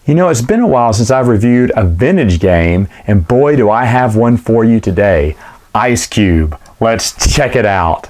You know, it's been a while since I've reviewed a vintage game, and boy do I have one for you today. Ice Cube. Let's check it out.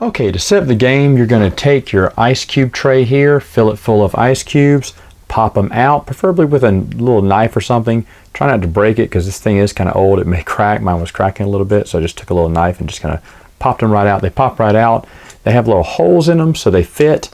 Okay, to set up the game, you're going to take your ice cube tray here, fill it full of ice cubes, pop them out, preferably with a little knife or something. Try not to break it because this thing is kind of old. It may crack. Mine was cracking a little bit, so I just took a little knife and just kind of popped them right out. They pop right out. They have little holes in them, so they fit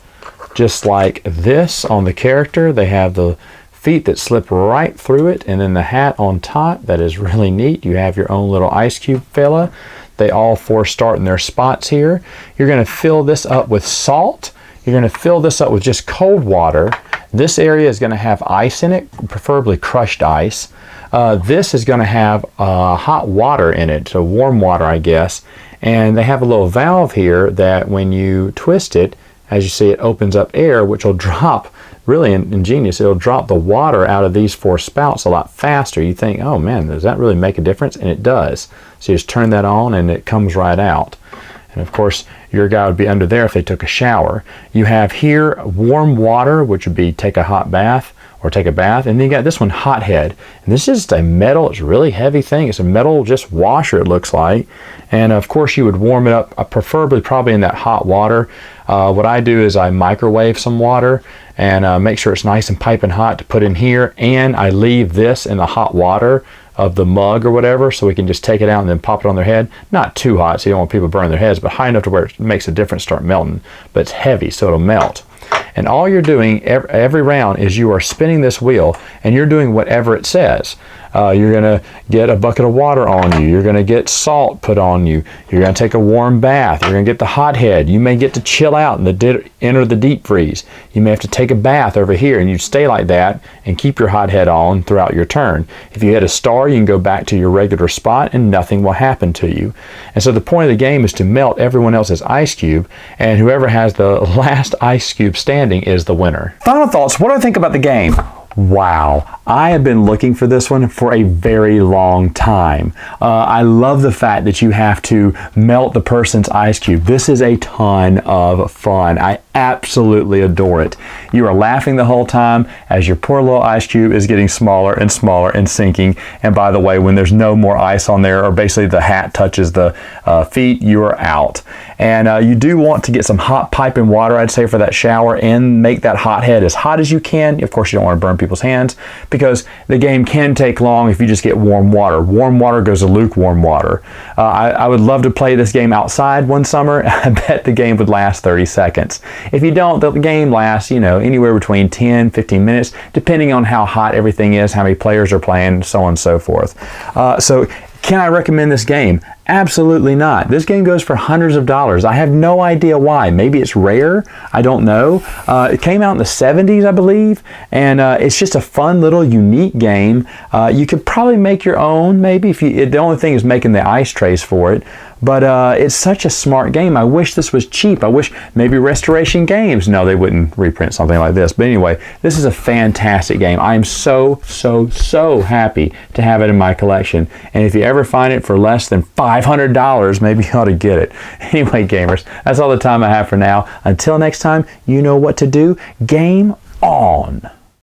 just like this on the character. They have the feet that slip right through it, and then the hat on top. That is really neat. You have your own little ice cube fella. They all four start in their spots here. You're going to fill this up with salt. You're going to fill this up with just cold water. This area is going to have ice in it, preferably crushed ice. This is going to have hot water in it, so warm water, I guess. And they have a little valve here that when you twist it, as you see, it opens up air, which will drop, really ingenious, it'll drop the water out of these four spouts a lot faster. You think, oh man, does that really make a difference? And it does. So you just turn that on and it comes right out. And of course, your guy would be under there if they took a shower. You have here warm water, which would be take a hot bath or take a bath. And then you got this one, hot head. And this is just a metal, it's a really heavy thing. It's a metal just washer, it looks like. And of course you would warm it up, preferably probably in that hot water. What I do is I microwave some water and make sure it's nice and piping hot to put in here. And I leave this in the hot water of the mug or whatever, so we can just take it out and then pop it on their head. Not too hot, so you don't want people burning their heads, but high enough to where it makes a difference, start melting. But it's heavy, so it'll melt. And all you're doing every round is you are spinning this wheel and you're doing whatever it says. You're going to get a bucket of water on you. You're going to get salt put on you. You're going to take a warm bath. You're going to get the hot head. You may get to chill out and enter the deep freeze. You may have to take a bath over here, and you stay like that and keep your hot head on throughout your turn. If you hit a star, you can go back to your regular spot and nothing will happen to you. And so the point of the game is to melt everyone else's ice cube, and whoever has the last ice cube standing is the winner. Final thoughts. What do I think about the game? Wow, I have been looking for this one for a very long time. I love the fact that you have to melt the person's ice cube. This is a ton of fun. I absolutely adore it. You are laughing the whole time as your poor little ice cube is getting smaller and smaller and sinking. And by the way, when there's no more ice on there, or basically the hat touches the feet, you are out. And you do want to get some hot piping water, I'd say, for that shower, and make that hot head as hot as you can. Of course, you don't want to burn people's hands, because the game can take long if you just get warm water. Warm water goes to lukewarm water. I would love to play this game outside one summer. I bet the game would last 30 seconds. If you don't, the game lasts, you know, anywhere between 10, 15 minutes, depending on how hot everything is, how many players are playing, so on and so forth. So can I recommend this game? Absolutely not. This game goes for hundreds of dollars. I have no idea why. Maybe it's rare. I don't know. It came out in the 70s, I believe, and it's just a fun little unique game. You could probably make your own, maybe, if you. The only thing is making the ice trays for it. But it's such a smart game. I wish this was cheap. I wish maybe Restoration Games. No, they wouldn't reprint something like this. But anyway, this is a fantastic game. I am so happy to have it in my collection. And if you ever find it for less than $500, maybe you ought to get it. Anyway, gamers, that's all the time I have for now. Until next time, you know what to do. Game on.